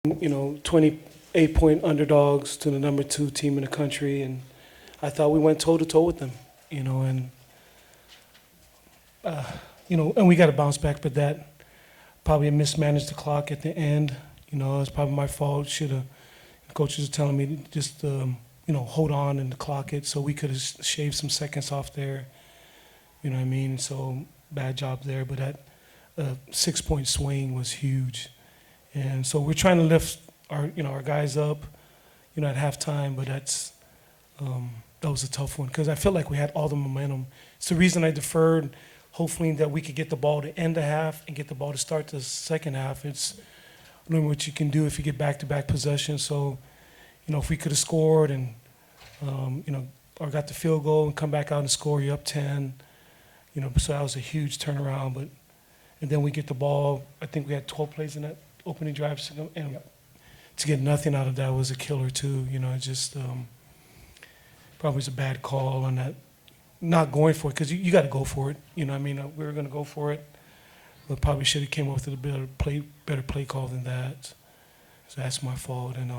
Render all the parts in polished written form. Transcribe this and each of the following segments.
28-point underdogs to the number 2 team in the country, and I thought we went toe-to-toe with them, and we got to bounce back, but that probably mismanaged the clock at the end. It was probably my fault. Coaches are telling me to just, hold on and clock it, so we could have shaved some seconds off there. You know what I mean? So bad job there, but that 6-point swing was huge. And so we're trying to lift our guys up, at halftime, but that was a tough one because I felt like we had all the momentum. It's the reason I deferred, hopefully that we could get the ball to end the half and get the ball to start the second half. It's knowing what you can do if you get back-to-back possessions. So, if we could have scored and, or got the field goal and come back out and score, you're up 10. So that was a huge turnaround. And then we get the ball. I think we had 12 plays in that opening drive, and to get nothing out of that was a killer too. It just probably was a bad call on that, not going for it because you got to go for it. We were going to go for it, but probably should have came up with a better play call than that. So that's my fault. And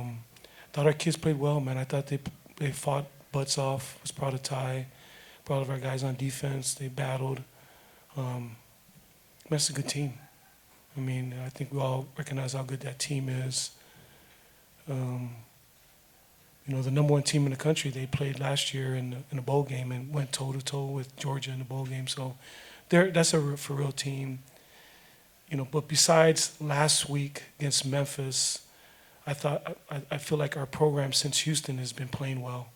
thought our kids played well, man. I thought they fought butts off. Was proud of Ty, proud of our guys on defense. They battled. That's a good team. I think we all recognize how good that team is. The number 1 team in the country, they played last year in a bowl game and went toe-to-toe with Georgia in the bowl game. So that's a for real team. But besides last week against Memphis, I feel like our program since Houston has been playing well.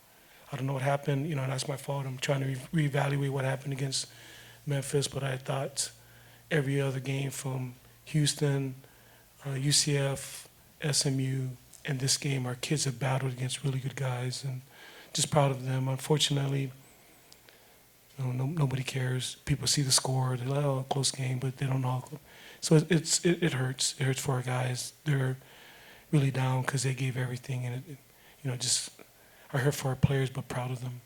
I don't know what happened, that's my fault. I'm trying to reevaluate what happened against Memphis, but I thought every other game from Houston, UCF, SMU, and this game, our kids have battled against really good guys, and just proud of them. Unfortunately, nobody cares. People see the score, they're like, oh, close game, but they don't know. So it hurts. It hurts for our guys. They're really down because they gave everything, and I hurt for our players, but proud of them.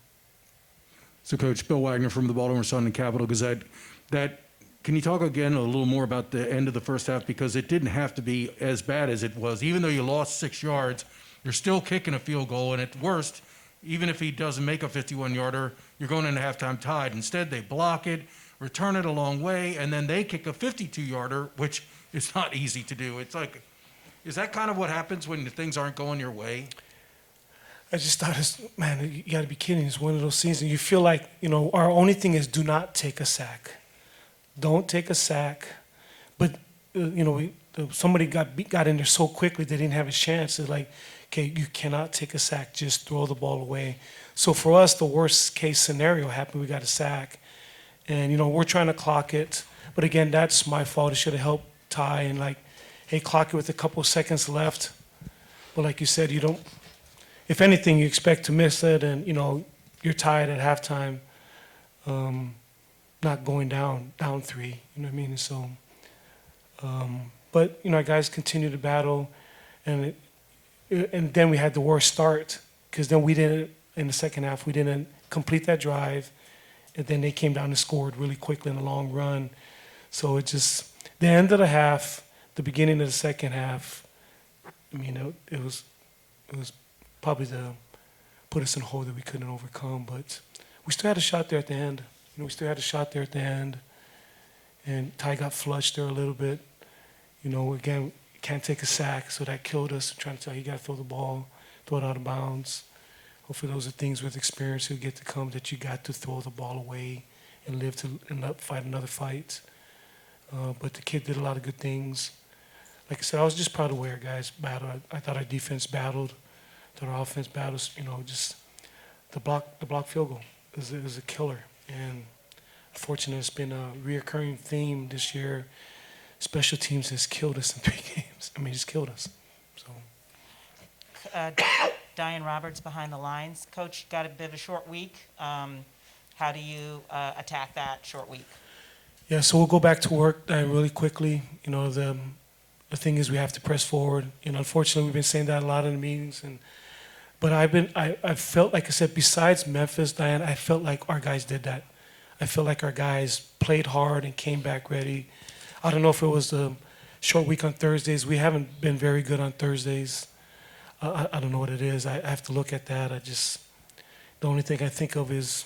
So, Coach, Bill Wagner from the Baltimore Sun and Capital Gazette. Can you talk again a little more about the end of the first half? Because it didn't have to be as bad as it was. Even though you lost 6 yards, you're still kicking a field goal. And at worst, even if he doesn't make a 51-yarder, you're going into halftime tied. Instead, they block it, return it a long way, and then they kick a 52-yarder, which is not easy to do. It's like, is that kind of what happens when things aren't going your way? I just thought, you got to be kidding. It's one of those seasons. You feel like, our only thing is do not take a sack. Don't take a sack. But, somebody got in there so quickly they didn't have a chance. It's like, okay, you cannot take a sack. Just throw the ball away. So for us, the worst case scenario happened. We got a sack. And, we're trying to clock it. But again, that's my fault. It should have helped Ty and hey, clock it with a couple of seconds left. But like you said, if anything, you expect to miss it and, you're tied at halftime. Not going down 3, you know what I mean? And so, but our guys continue to battle, and then we had the worst start because then in the second half we didn't complete that drive, and then they came down and scored really quickly in a long run. So it just the end of the half, the beginning of the second half. It was probably put us in a hole that we couldn't overcome, but we still had a shot there at the end. And Ty got flushed there a little bit. Again, can't take a sack, so that killed us. I'm trying to tell you, got to throw the ball, throw it out of bounds. Hopefully those are things with experience who get to come, that you got to throw the ball away and live to fight another fight. But the kid did a lot of good things. Like I said, I was just proud of the way our guys battled. I thought our defense battled, thought our offense battled. Just the block field goal is a killer. And unfortunately, it's been a reoccurring theme this year. Special teams has killed us in 3 games. Just killed us. So, Diane Roberts behind the lines. Coach, got a bit of a short week. How do you attack that short week? Yeah, so we'll go back to work really quickly. The thing is we have to press forward. Unfortunately, we've been saying that a lot in the meetings, but I felt, like I said, besides Memphis, Diane, I felt like our guys did that. I felt like our guys played hard and came back ready. I don't know if it was the short week on Thursdays. We haven't been very good on Thursdays. I don't know what it is. I have to look at that. The only thing I think of is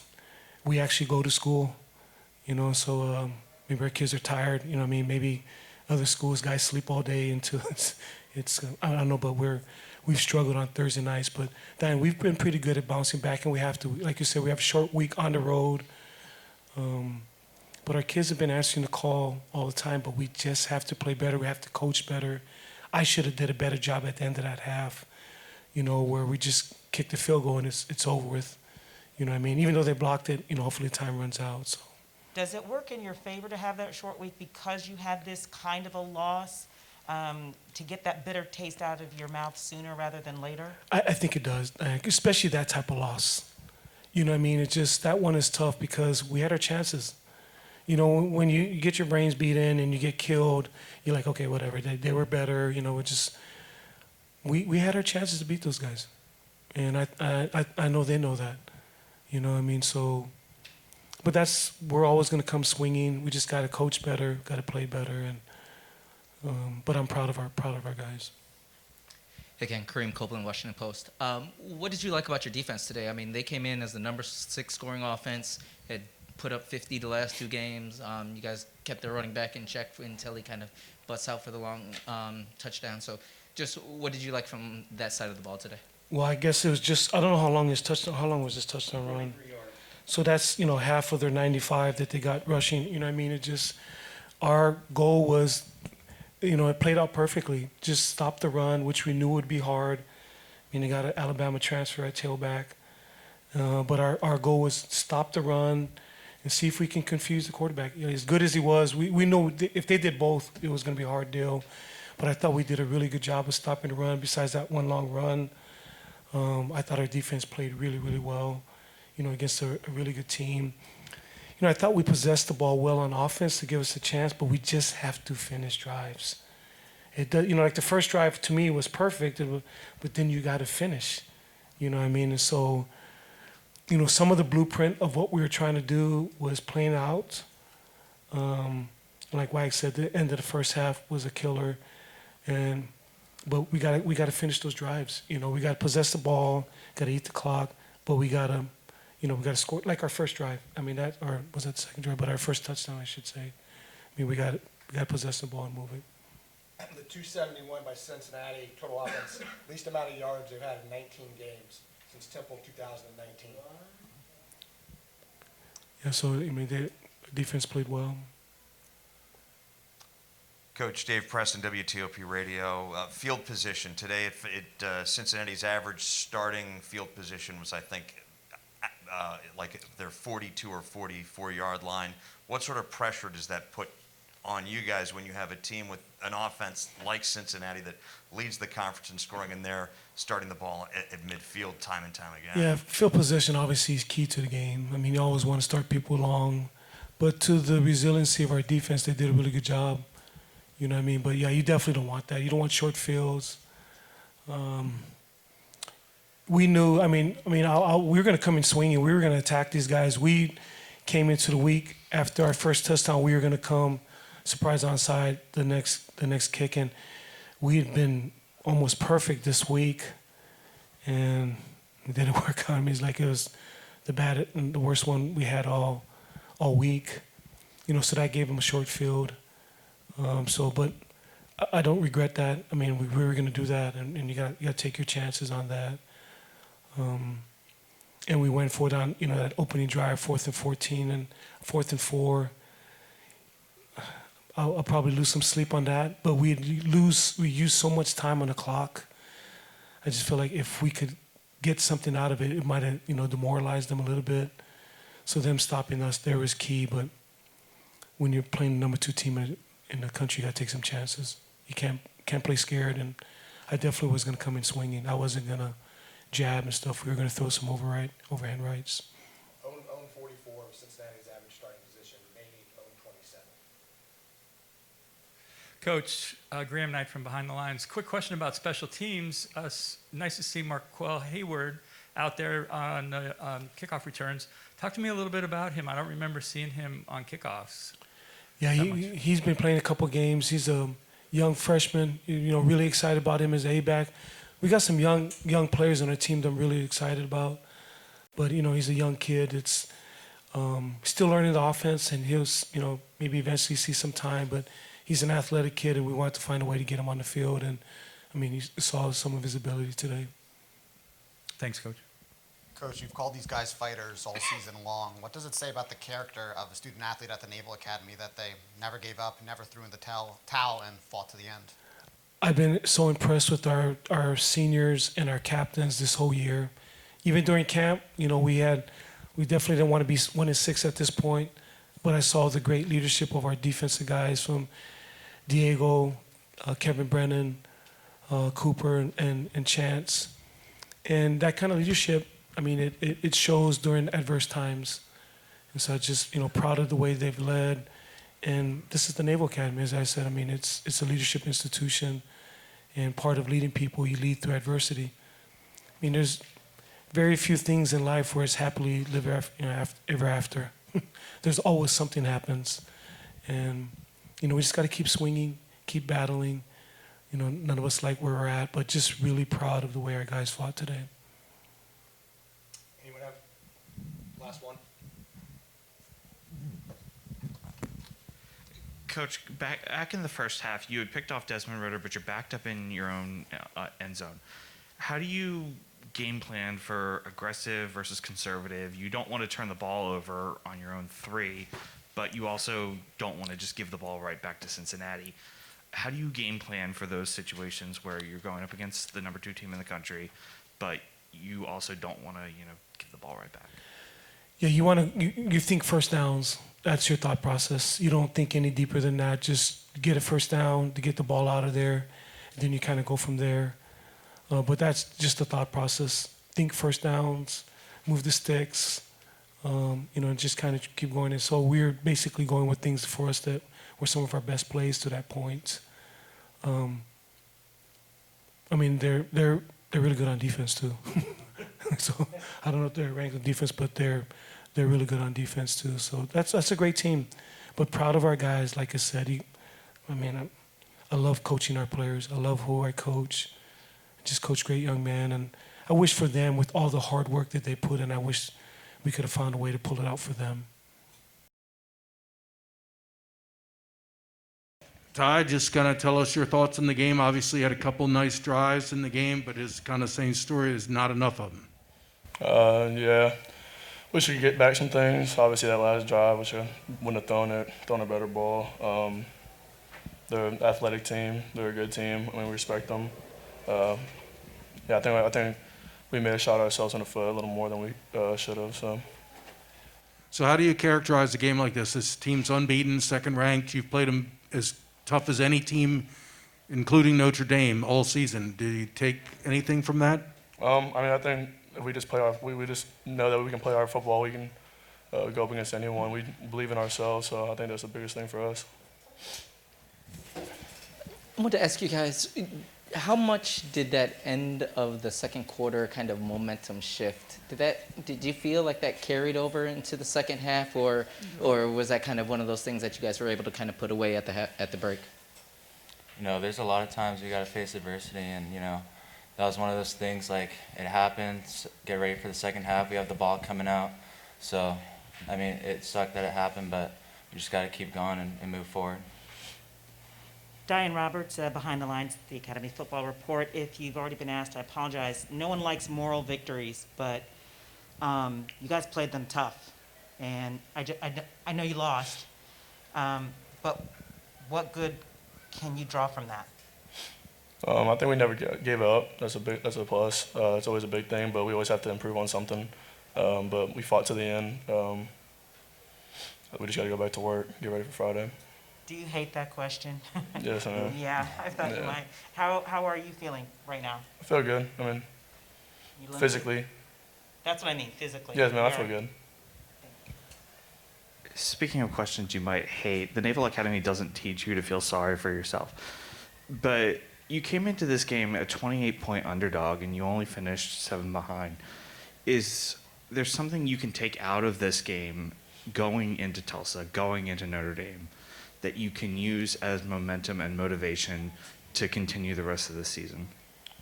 we actually go to school, so maybe our kids are tired, what I mean? Maybe other schools, guys sleep all day until I don't know, but we've struggled on Thursday nights. But Dan, we've been pretty good at bouncing back, and we have to, like you said, we have a short week on the road. But our kids have been answering the call all the time, but we just have to play better. We have to coach better. I should have did a better job at the end of that half, where we just kicked the field goal and it's over with. You know what I mean? Even though they blocked it, hopefully time runs out. So. Does it work in your favor to have that short week because you had this kind of a loss, to get that bitter taste out of your mouth sooner rather than later? I think it does, especially that type of loss. You know what I mean? It's just, that one is tough because we had our chances. When you get your brains beat in and you get killed, you're like, okay, whatever. They were better. We had our chances to beat those guys, and I know they know that. You know what I mean? So, but we're always going to come swinging. We just got to coach better, got to play better, and but I'm proud of our guys. Again, Kareem Copeland, Washington Post. What did you like about your defense today? I mean, they came in as the number 6 scoring offense, had put up 50 the last 2 games. You guys kept their running back in check until he kind of butts out for the long touchdown. So just what did you like from that side of the ball today? Well, I guess it was just, I don't know how long was this touchdown run? So that's, half of their 95 that they got rushing. You know what I mean? Our goal was, it played out perfectly. Just stop the run, which we knew would be hard. I mean, they got an Alabama transfer at tailback. But our goal was stop the run and see if we can confuse the quarterback. As good as he was, we know if they did both, it was going to be a hard deal. But I thought we did a really good job of stopping the run. Besides that one long run, I thought our defense played really, really well, against a really good team. I thought we possessed the ball well on offense to give us a chance, but we just have to finish drives. It does, like the first drive to me was perfect, but then you got to finish. You know what I mean? And so, some of the blueprint of what we were trying to do was playing out. Like Wag said, the end of the first half was a killer, but we got to finish those drives. We got to possess the ball, got to eat the clock, but we got to. We got to score like our first drive. I mean, or was that the second drive? But our first touchdown, I should say. I mean, we got to possess the ball and move it. The 271 by Cincinnati, total offense, least amount of yards they've had in 19 games since Temple 2019. Yeah, so I mean, the defense played well. Coach Dave Preston, WTOP Radio. Field position today, Cincinnati's average starting field position was, I think, like their 42 or 44-yard line. What sort of pressure does that put on you guys when you have a team with an offense like Cincinnati that leads the conference in scoring and they're starting the ball at midfield time and time again? Yeah, field position obviously is key to the game. I mean, you always want to start people long, but to the resiliency of our defense, they did a really good job. You know what I mean? But yeah, you definitely don't want that. You don't want short fields. We knew. I mean, we were going to come in swinging. We were going to attack these guys. We came into the week after our first touchdown. We were going to come surprise onside the next kick, and we had been almost perfect this week, and it didn't work out. I mean, it's like it was the worst one we had all week. So that gave them a short field. But I don't regret that. I mean, we were going to do that, and you got to take your chances on that. And we went for it on, that opening drive, 4th and 14 and 4th and 4. I'll probably lose some sleep on that, but we used so much time on the clock. I just feel like if we could get something out of it, it might have, demoralized them a little bit. So them stopping us there was key, but when you're playing the number 2 team in the country, you got to take some chances. You can't play scared, and I definitely was going to come in swinging. I wasn't going to jab and stuff. We were going to throw some overhand rights. Own 44 of Cincinnati's average starting position, remaining own 27. Coach, Graham Knight from Behind the Lines. Quick question about special teams. Nice to see Marquell Hayward out there on kickoff returns. Talk to me a little bit about him. I don't remember seeing him on kickoffs. Yeah, he's been playing a couple games. He's young freshman. Really excited about him as A-back. We got some young players on our team that I'm really excited about. But he's a young kid. It's still learning the offense, and he'll maybe eventually see some time. But he's an athletic kid, and we wanted to find a way to get him on the field. And you saw some of his ability today. Thanks, Coach. Coach, you've called these guys fighters all season long. What does it say about the character of a student athlete at the Naval Academy that they never gave up, never threw in the towel, and fought to the end? I've been so impressed with our seniors and our captains this whole year. Even during camp, we definitely didn't want to be 1-6 at this point, but I saw the great leadership of our defensive guys from Diego, Kevin Brennan, Cooper, and Chance. And that kind of leadership, it shows during adverse times. And so I'm just, proud of the way they've led. And this is the Naval Academy, as I said. It's a leadership institution. And part of leading people, you lead through adversity. There's very few things in life where it's happily ever after. There's always something happens. And, we just got to keep swinging, keep battling. None of us like where we're at, but just really proud of the way our guys fought today. Anyone have last one? Coach, back in the first half, you had picked off Desmond Ritter, but you're backed up in your own end zone. How do you game plan for aggressive versus conservative? You don't want to turn the ball over on your own 3, but you also don't want to just give the ball right back to Cincinnati. How do you game plan for those situations where you're going up against the number 2 team in the country, but you also don't want to, give the ball right back? Yeah, you think first downs. That's your thought process. You don't think any deeper than that. Just get a first down to get the ball out of there, and then you kind of go from there. But that's just the thought process. Think first downs, move the sticks, and just kind of keep going. And so we're basically going with things for us that were some of our best plays to that point. They're really good on defense too. So I don't know if they're ranked on defense, but they're really good on defense too. So that's a great team. But proud of our guys. Like I said, I love coaching our players. I love who I coach. I just coach great young men, and I wish for them, with all the hard work that they put in, I wish we could have found a way to pull it out for them. Ty, just kind of tell us your thoughts on the game. Obviously, had a couple nice drives in the game, but his kind of same story is not enough of them. Yeah. Wish we could get back some things. Obviously, that last drive, wish I wouldn't have thrown a better ball. They're an athletic team. They're a good team. We respect them. I think we may have shot ourselves in the foot a little more than we should have. So how do you characterize a game like this? This team's unbeaten, second ranked. You've played them as tough as any team, including Notre Dame, all season. Do you take anything from that? I think if we just we just know that we can play our football. We can go up against anyone. We believe in ourselves, so I think that's the biggest thing for us. I want to ask you guys, how much did that end of the second quarter kind of momentum shift? Did you feel like that carried over into the second half, or was that kind of one of those things that you guys were able to kind of put away at the break? There's a lot of times we got to face adversity, and that was one of those things. Like, it happens. Get ready for the second half. We have the ball coming out, so it sucked that it happened, but we just got to keep going and move forward. Diane Roberts, Behind the Lines, the Academy Football Report. If you've already been asked, I apologize. No one likes moral victories, but you guys played them tough. And I know you lost, but what good can you draw from that? I think we never gave up. That's a plus. It's always a big thing, but we always have to improve on something. But we fought to the end. We just got to go back to work, get ready for Friday. Do you hate that question? Yes, I know. Yeah, I thought you might. How are you feeling right now? I feel good. Physically. That's what I mean, physically. Yes, man, I feel good. Speaking of questions you might hate, the Naval Academy doesn't teach you to feel sorry for yourself. But you came into this game a 28-point underdog, and you only finished 7 behind. Is there something you can take out of this game going into Tulsa, going into Notre Dame, that you can use as momentum and motivation to continue the rest of the season?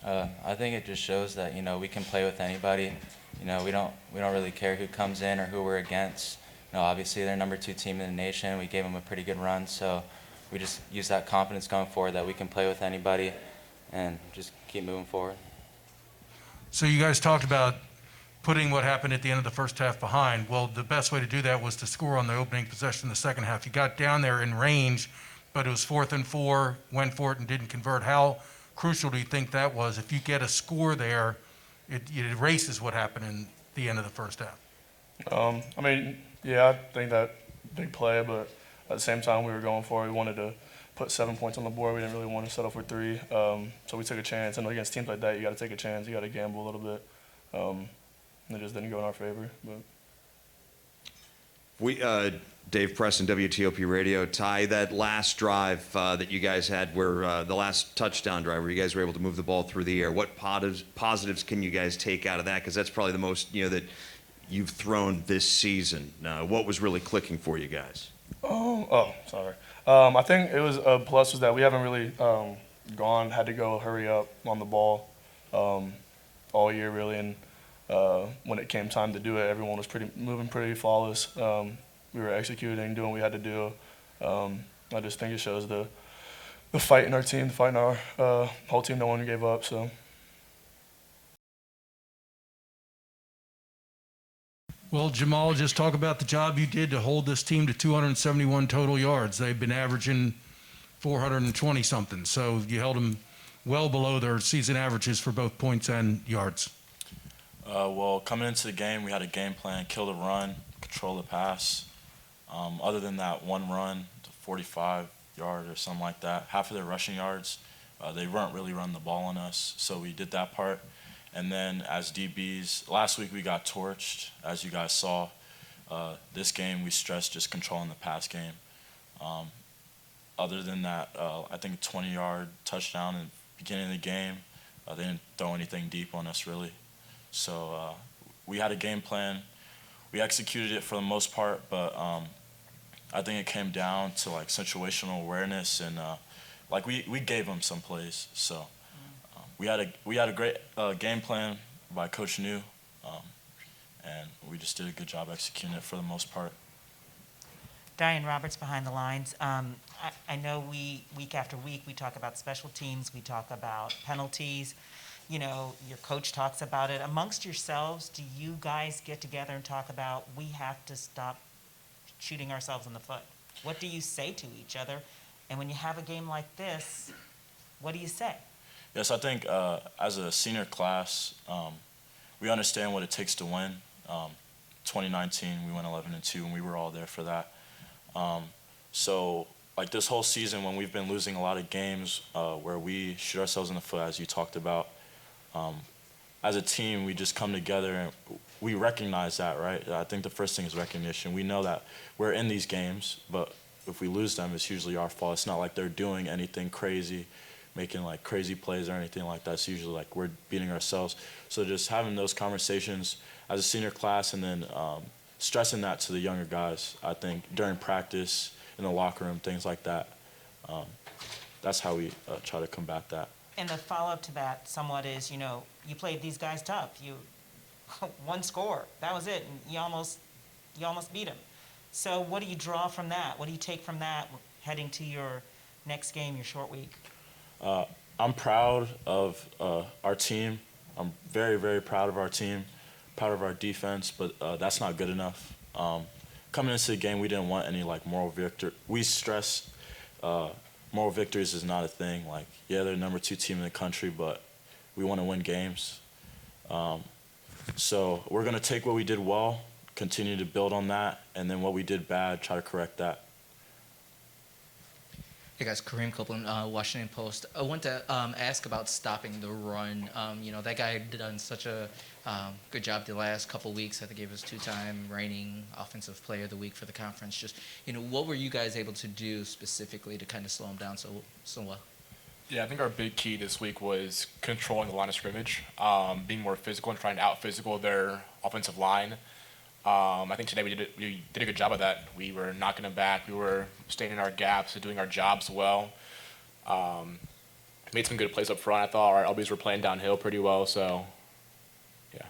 I think it just shows that, you know, we can play with anybody. You know, we don't really care who comes in or who we're against. You know, obviously they're number 2 team in the nation. We gave them a pretty good run, so we just use that confidence going forward that we can play with anybody and just keep moving forward. So you guys talked about putting what happened at the end of the first half behind. Well, the best way to do that was to score on the opening possession in the second half. You got down there in range, but it was 4th and 4, went for it and didn't convert. How crucial do you think that was? If you get a score there, it erases what happened in the end of the first half. I mean, yeah, I think that big play, but at the same time we were going for it. We wanted to put 7 points on the board. We didn't really want to settle for 3. So we took a chance. And against teams like that, you got to take a chance. You got to gamble a little bit. It just didn't go in our favor. But Dave Preston, WTOP Radio. Ty, that last drive that you guys had, where the last touchdown drive, where you guys were able to move the ball through the air, what positives can you guys take out of that? Because that's probably the most, you know, that you've thrown this season. What was really clicking for you guys? Sorry. I think it was a plus was that we haven't really had to go hurry up on the ball all year really, and when it came time to do it, everyone was moving pretty flawless. We were executing, doing what we had to do. I just think it shows the fight in our team, the fight in our whole team. No one gave up. So. Well, Jamal, just talk about the job you did to hold this team to 271 total yards. They've been averaging 420 something, so you held them well below their season averages for both points and yards. Well, coming into the game, we had a game plan: kill the run, control the pass. Other than that one run, to 45 yards or something like that, half of their rushing yards, they weren't really running the ball on us, so we did that part. And then as DBs, last week we got torched, as you guys saw. This game we stressed just controlling the pass game. Other than that, I think a 20-yard touchdown in the beginning of the game. They didn't throw anything deep on us really. So we had a game plan. We executed it for the most part, but I think it came down to like situational awareness and like we gave them some plays. So we had a great game plan by Coach New, and we just did a good job executing it for the most part. Diane Roberts, Behind the Lines. I know week after week, we talk about special teams, we talk about penalties. You know, your coach talks about it. Amongst yourselves, do you guys get together and talk about, we have to stop shooting ourselves in the foot? What do you say to each other? And when you have a game like this, what do you say? Yes, I think as a senior class, we understand what it takes to win. 2019, we went 11-2, and we were all there for that. So, like this whole season, when we've been losing a lot of games where we shoot ourselves in the foot, as you talked about, as a team, we just come together and we recognize that, right? I think the first thing is recognition. We know that we're in these games, but if we lose them, it's usually our fault. It's not like they're doing anything crazy, making like crazy plays or anything like that. It's usually like we're beating ourselves. So just having those conversations as a senior class and then stressing that to the younger guys, I think, during practice, in the locker room, things like that. That's how we try to combat that. And the follow-up to that somewhat is, you know, you played these guys tough. You one score, that was it, and you almost beat them. So what do you draw from that? What do you take from that heading to your next game, your short week? I'm proud of our team. I'm very, very proud of our team, proud of our defense, but that's not good enough. Coming into the game, we didn't want any like moral victory. We stress moral victories is not a thing. Like, yeah, they're the number 2 team in the country, but we want to win games. So we're going to take what we did well, continue to build on that, and then what we did bad, try to correct that. Hey guys, Kareem Copeland, Washington Post. I want to ask about stopping the run. You know, that guy had done such a good job the last couple weeks. I think he was 2-time reigning Offensive Player of the Week for the conference. Just, you know, what were you guys able to do specifically to kind of slow him down so well? Yeah, I think our big key this week was controlling the line of scrimmage, being more physical and trying to out-physical their offensive line. I think today we did a good job of that. We were knocking them back. We were staying in our gaps and doing our jobs well. Made some good plays up front. I thought our LBs were playing downhill pretty well. So, yeah.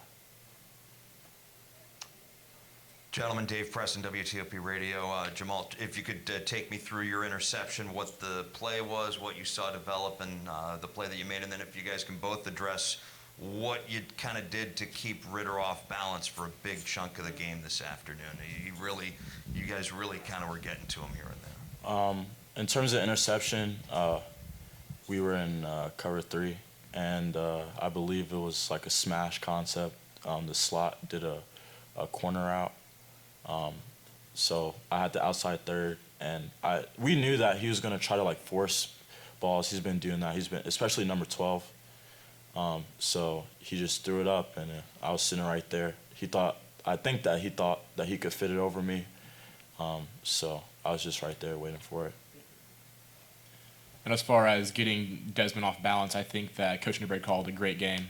Gentlemen, Dave Preston, WTOP Radio. Jamal, if you could take me through your interception, what the play was, what you saw develop, and the play that you made, and then if you guys can both address what you kind of did to keep Ritter off balance for a big chunk of the game this afternoon. You guys really kind of were getting to him here and there. In terms of interception, we were in cover 3, and I believe it was like a smash concept. The slot did a corner out. So I had the outside third, and we knew that he was going to try to like force balls. He's been doing that. He's been, especially number 12. So he just threw it up, and I was sitting right there. I think that he thought that he could fit it over me. So I was just right there waiting for it. And as far as getting Desmond off balance, I think that Coach Newberry called a great game.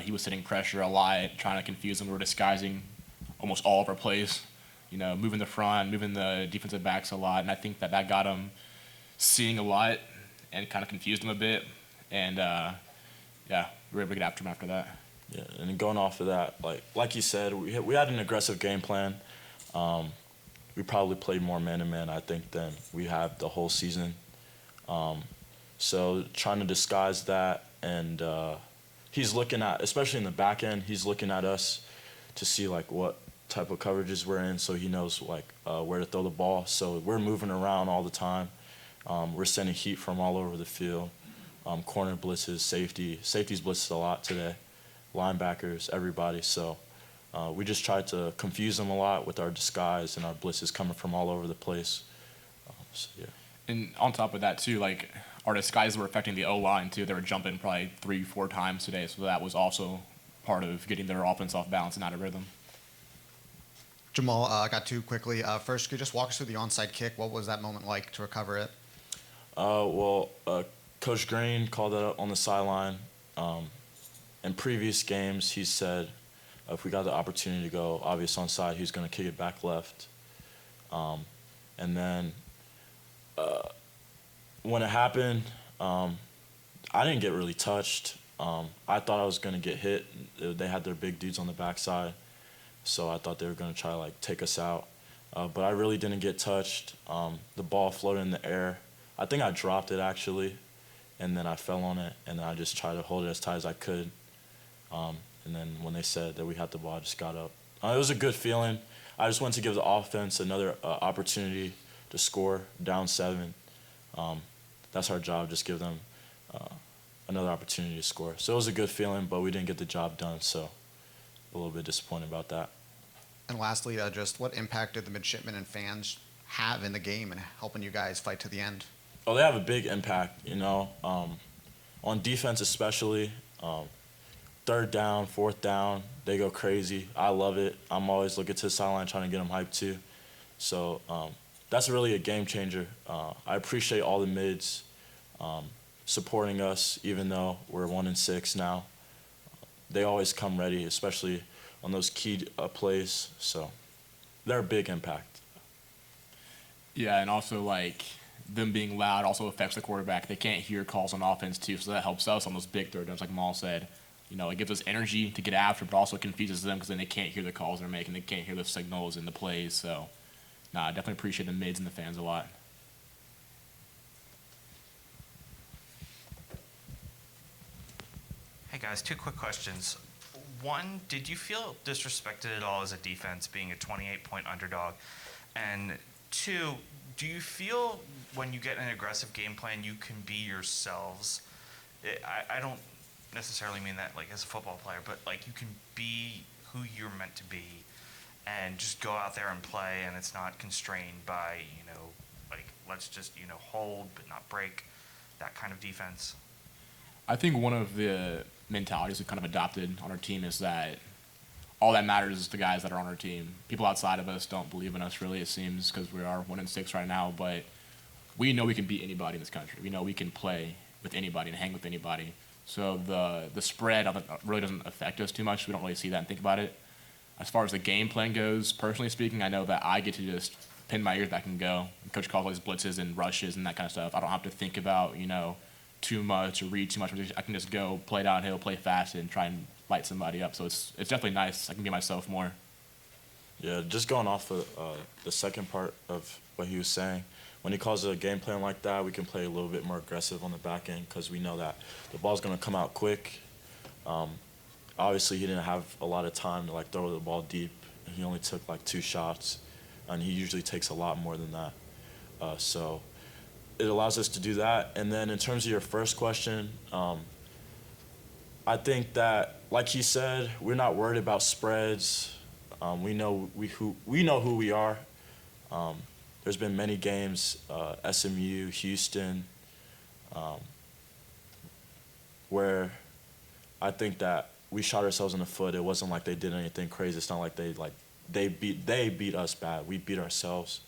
He was setting pressure a lot, trying to confuse him. We were disguising almost all of our plays, moving the front, moving the defensive backs a lot. And I think that got him seeing a lot and kind of confused him a bit. And, yeah, we were able to get after him after that. Yeah, and going off of that, like you said, we had an aggressive game plan. We probably played more man-to-man, I think, than we have the whole season. So trying to disguise that, and he's looking at, especially in the back end, he's looking at us to see what type of coverages we're in, so he knows where to throw the ball. So we're moving around all the time. We're sending heat from all over the field. Corner blitzes, safeties blitzes a lot today, linebackers, everybody. So we just tried to confuse them a lot with our disguise and our blitzes coming from all over the place. So, yeah. And on top of that, too, our disguises were affecting the O-line, too. They were jumping probably 3-4 times today, so that was also part of getting their offense off balance and out of rhythm. Jamal, I got 2 quickly. First, could you just walk us through the onside kick? What was that moment like to recover it? Coach Green called it up on the sideline. In previous games, he said if we got the opportunity to go obvious onside, he was going to kick it back left. And then when it happened, I didn't get really touched. I thought I was going to get hit. They had their big dudes on the backside, so I thought they were going to try to take us out. But I really didn't get touched. The ball floated in the air. I think I dropped it, actually, and then I fell on it, and I just tried to hold it as tight as I could. And then when they said that we had the ball, I just got up. It was a good feeling. I just wanted to give the offense another opportunity to score, down 7. That's our job, just give them another opportunity to score. So it was a good feeling, but we didn't get the job done, so a little bit disappointed about that. And lastly, just what impact did the midshipmen and fans have in the game and helping you guys fight to the end? Oh, they have a big impact, on defense especially. 3rd down, 4th down, they go crazy. I love it. I'm always looking to the sideline trying to get them hyped too. So that's really a game changer. I appreciate all the mids supporting us, even though we're 1-6 now. They always come ready, especially on those key plays. So they're a big impact. Yeah, and also them being loud also affects the quarterback. They can't hear calls on offense too, so that helps us on those big third downs, like Maul said. It gives us energy to get after, but also confuses them because then they can't hear the calls they're making. They can't hear the signals and the plays. So, I definitely appreciate the mids and the fans a lot. Hey guys, 2 quick questions. One, did you feel disrespected at all as a defense being a 28-point underdog? And 2, do you feel when you get an aggressive game plan you can be yourselves? I don't necessarily mean that as a football player, but you can be who you're meant to be and just go out there and play, and it's not constrained by let's just hold but not break, that kind of defense. I think one of the mentalities we've kind of adopted on our team is that all that matters is the guys that are on our team. People outside of us don't believe in us, really, it seems, because we are 1-6 right now, but we know we can beat anybody in this country. We know we can play with anybody and hang with anybody. So the spread really doesn't affect us too much. We don't really see that and think about it. as far as the game plan goes, personally speaking, I know that I get to just pin my ears back and go. Coach calls all these blitzes and rushes and that kind of stuff. I don't have to think about, too much or read too much. I can just go play downhill, play fast, and try and light somebody up. So it's definitely nice. I can be myself more. Yeah, just going off of the second part of what he was saying, when he calls a game plan like that, we can play a little bit more aggressive on the back end because we know that the ball's going to come out quick. Obviously, he didn't have a lot of time to throw the ball deep. He only took 2 shots, and he usually takes a lot more than that. So it allows us to do that. And then in terms of your first question, I think that, like he said, we're not worried about spreads. We know who we are. There's been many games, SMU, Houston, where I think that we shot ourselves in the foot. It wasn't like they did anything crazy. It's not like they beat us bad. We beat ourselves.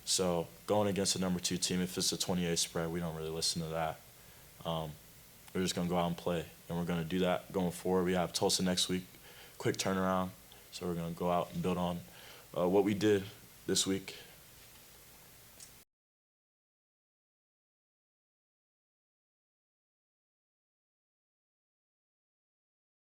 So going against the number 2 team, if it's a 28 spread, we don't really listen to that. We're just gonna go out and play, and we're gonna do that going forward. We have Tulsa next week, quick turnaround. So we're gonna go out and build on what we did this week.